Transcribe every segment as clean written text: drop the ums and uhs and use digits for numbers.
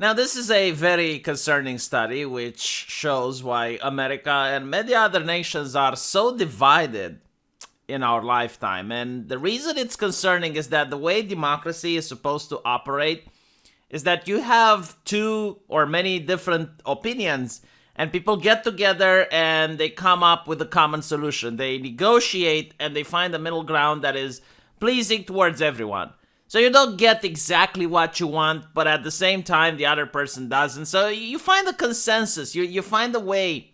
Now, this is a very concerning study which shows why America and many other nations are so divided in our lifetime. And the reason it's concerning is that the way democracy is supposed to operate is that you have two or many different opinions, and people get together and they come up with a common solution. They negotiate and they find a middle ground that is pleasing towards everyone. So you don't get exactly what you want, but at the same time, the other person doesn't. So you find a consensus. You find a way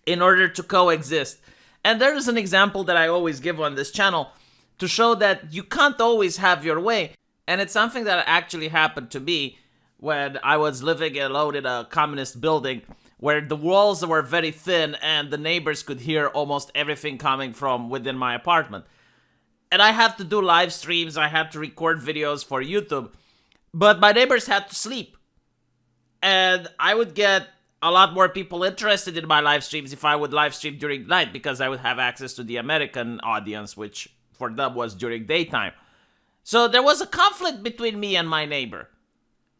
in order to coexist. And there is an example that I always give on this channel to show that you can't always have your way. And it's something that actually happened to me when I was living alone in a communist building where the walls were very thin and the neighbors could hear almost everything coming from within my apartment. And I had to do live streams, I had to record videos for YouTube, but my neighbors had to sleep. And I would get a lot more people interested in my live streams if I would live stream during the night, because I would have access to the American audience, which for them was during daytime. So there was a conflict between me and my neighbor.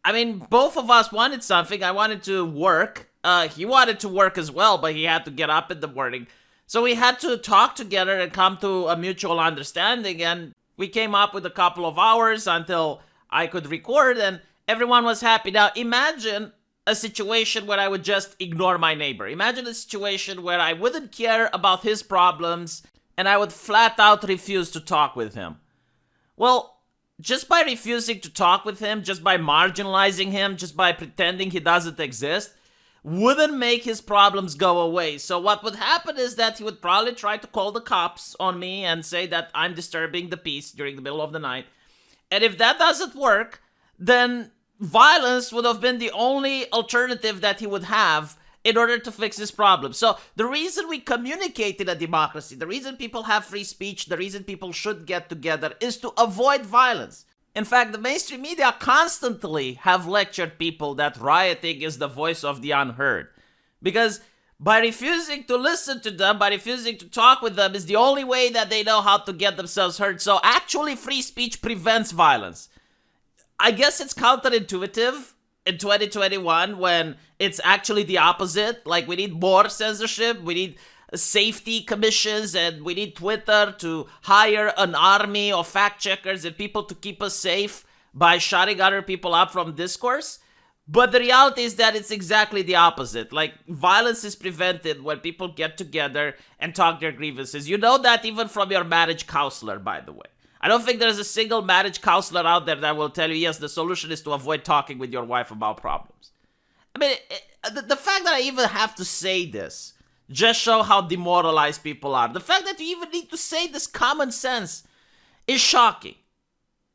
I mean, both of us wanted something. I wanted to work. He wanted to work as well, but he had to get up in the morning. So we had to talk together and come to a mutual understanding, and we came up with a couple of hours until I could record, and everyone was happy. Now, imagine a situation where I would just ignore my neighbor. Imagine a situation where I wouldn't care about his problems, and I would flat out refuse to talk with him. Well, just by refusing to talk with him, just by marginalizing him, just by pretending he doesn't exist, wouldn't make his problems go away. So what would happen is that he would probably try to call the cops on me and say that I'm disturbing the peace during the middle of the night. And if that doesn't work, then violence would have been the only alternative that he would have in order to fix his problem. So the reason we communicate in a democracy, the reason people have free speech, the reason people should get together is to avoid violence. In fact, the mainstream media constantly have lectured people that rioting is the voice of the unheard. Because by refusing to listen to them, by refusing to talk with them, is the only way that they know how to get themselves heard. So actually, free speech prevents violence. I guess it's counterintuitive in 2021 when it's actually the opposite. Like, we need more censorship, we need safety commissions, and we need Twitter to hire an army of fact checkers and people to keep us safe by shutting other people up from discourse. But the reality is that it's exactly the opposite. Like, violence is prevented when people get together and talk their grievances. You know that even from your marriage counselor, by the way. I don't think there's a single marriage counselor out there that will tell you, yes, the solution is to avoid talking with your wife about problems. I mean, the fact that I even have to say this just show how demoralized people are. The fact that you even need to say this common sense is shocking.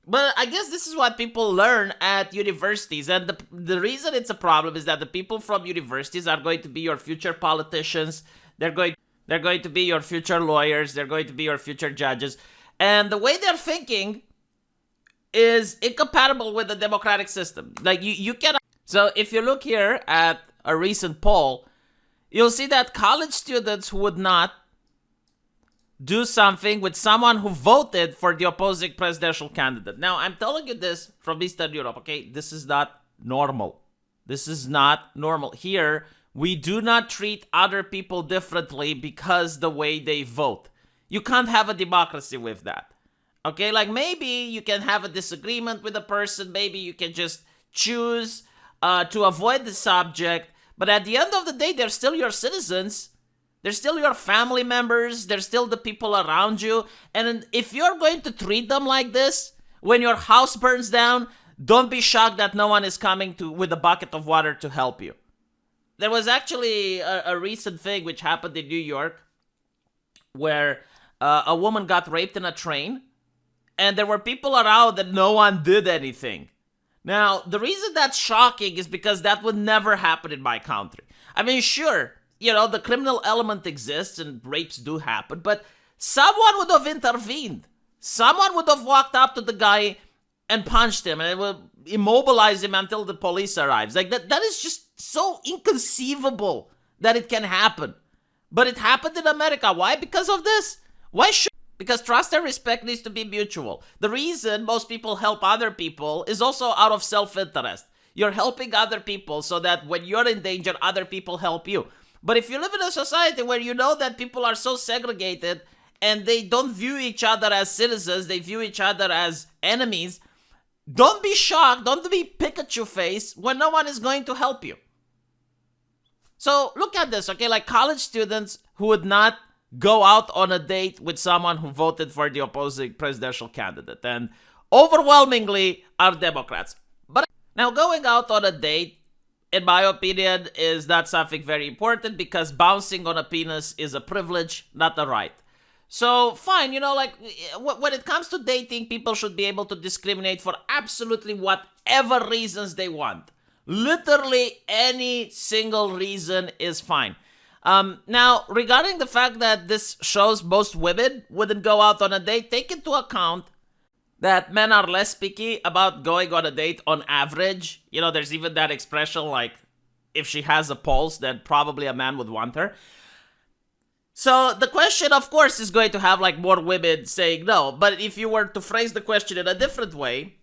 But I guess this is what people learn at universities. And the reason it's a problem is that the people from universities are going to be your future politicians. They're going to be your future lawyers. They're going to be your future judges. And the way they're thinking is incompatible with the democratic system. Like, you cannot. So if you look here at a recent poll, you'll see that college students would not do something with someone who voted for the opposing presidential candidate. Now, I'm telling you this from Eastern Europe, okay? This is not normal. This is not normal. Here, we do not treat other people differently because the way they vote. You can't have a democracy with that. Okay, like maybe you can have a disagreement with a person. Maybe you can just choose to avoid the subject. But at the end of the day, they're still your citizens. They're still your family members. They're still the people around you. And if you're going to treat them like this, when your house burns down, don't be shocked that no one is coming with a bucket of water to help you. There was actually a recent thing which happened in New York where a woman got raped in a train, and there were people around and no one did anything. Now, the reason that's shocking is because that would never happen in my country. I mean, sure, you know, the criminal element exists and rapes do happen, but someone would have intervened. Someone would have walked up to the guy and punched him, and it would immobilize him until the police arrives. Like, that is just so inconceivable that it can happen. But it happened in America. Why? Because of this. Why should? Because trust and respect needs to be mutual. The reason most people help other people is also out of self-interest. You're helping other people so that when you're in danger, other people help you. But if you live in a society where you know that people are so segregated and they don't view each other as citizens, they view each other as enemies, don't be shocked, don't be Pikachu face when no one is going to help you. So look at this, okay? Like college students who would not go out on a date with someone who voted for the opposing presidential candidate, and overwhelmingly are Democrats. But now going out on a date, in my opinion, is not something very important because bouncing on a penis is a privilege, not a right. So fine, like when it comes to dating, people should be able to discriminate for absolutely whatever reasons they want. Literally any single reason is fine. Now, regarding the fact that this shows most women wouldn't go out on a date, take into account that men are less picky about going on a date on average. There's even that expression like, if she has a pulse, then probably a man would want her. So the question, of course, is going to have like more women saying no. But if you were to phrase the question in a different way,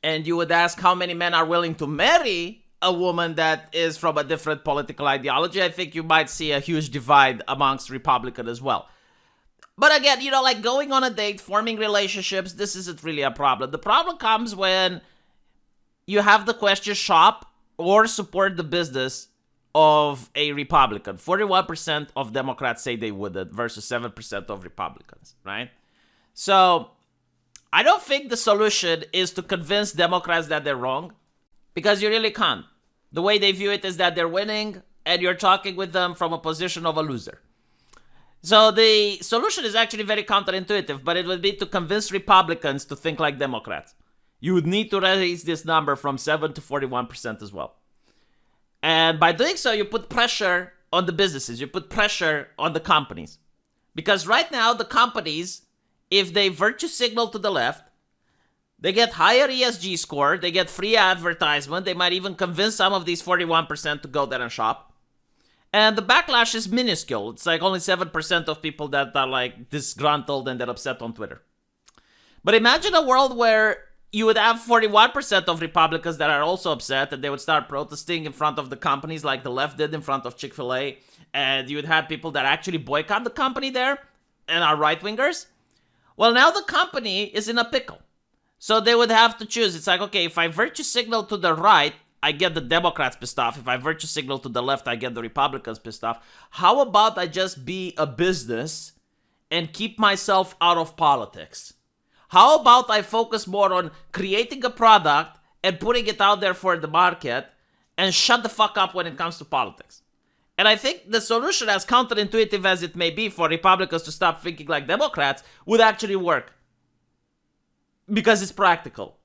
and you would ask how many men are willing to marry a woman that is from a different political ideology, I think you might see a huge divide amongst Republicans as well. But again, like going on a date, forming relationships, this isn't really a problem. The problem comes when you have the question shop or support the business of a Republican. 41% of Democrats say they wouldn't versus 7% of Republicans, right? So I don't think the solution is to convince Democrats that they're wrong, because you really can't. The way they view it is that they're winning and you're talking with them from a position of a loser. So the solution is actually very counterintuitive, but it would be to convince Republicans to think like Democrats. You would need to raise this number from 7 to 41% as well. And by doing so, you put pressure on the businesses. You put pressure on the companies. Because right now, the companies, if they virtue signal to the left, they get higher ESG score, they get free advertisement, they might even convince some of these 41% to go there and shop. And the backlash is minuscule. It's like only 7% of people that are like disgruntled and they're upset on Twitter. But imagine a world where you would have 41% of Republicans that are also upset, and they would start protesting in front of the companies like the left did in front of Chick-fil-A. And you would have people that actually boycott the company there and are right-wingers. Well, now the company is in a pickle. So they would have to choose. It's like, okay, if I virtue signal to the right, I get the Democrats pissed off. If I virtue signal to the left, I get the Republicans pissed off. How about I just be a business and keep myself out of politics? How about I focus more on creating a product and putting it out there for the market and shut the fuck up when it comes to politics? And I think the solution, as counterintuitive as it may be for Republicans to stop thinking like Democrats, would actually work. Because it's practical.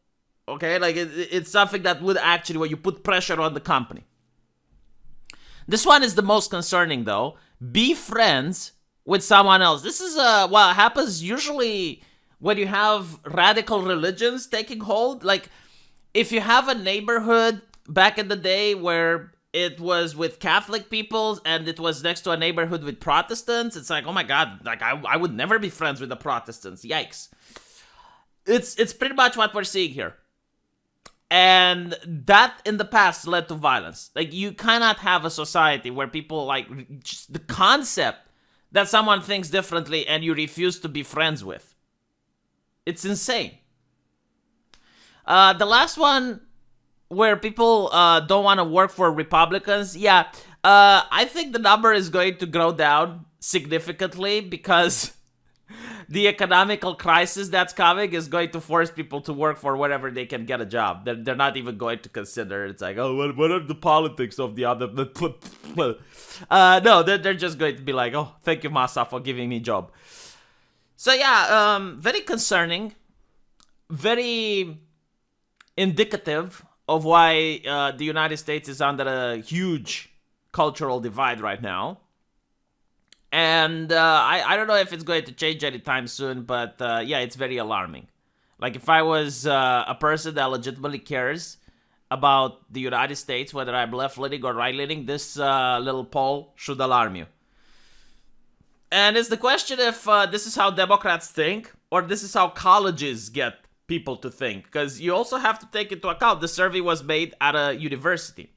Okay? Like, it's something that would actually, where you put pressure on the company. This one is the most concerning, though. Be friends with someone else. This is what happens usually when you have radical religions taking hold. Like, if you have a neighborhood back in the day where it was with Catholic people and it was next to a neighborhood with Protestants, it's like, oh my God, like I would never be friends with the Protestants. Yikes. It's pretty much what we're seeing here. And that in the past led to violence. Like, you cannot have a society where people like just the concept that someone thinks differently and you refuse to be friends with. It's insane. The last one where people don't want to work for Republicans, I think the number is going to grow down significantly because the economical crisis that's coming is going to force people to work for wherever they can get a job. They're not even going to consider. It's like, oh, what are the politics of the other? No, they're just going to be like, oh, thank you, Masa, for giving me a job. So very concerning, very indicative of why the United States is under a huge cultural divide right now. And I don't know if it's going to change anytime soon, but it's very alarming. Like, if I was a person that legitimately cares about the United States, whether I'm left-leaning or right-leaning, this little poll should alarm you. And it's the question if this is how Democrats think, or this is how colleges get people to think, because you also have to take into account the survey was made at a university.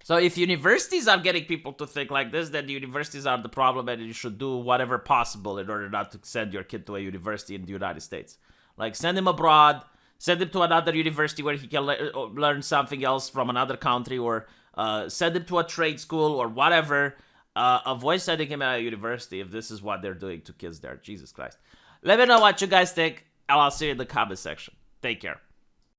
So if universities are getting people to think like this, then the universities are the problem, and you should do whatever possible in order not to send your kid to a university in the United States. Like, send him abroad, send him to another university where he can learn something else from another country, or send him to a trade school or whatever. Avoid sending him at a university if this is what they're doing to kids there. Jesus Christ. Let me know what you guys think, and I'll see you in the comment section. Take care.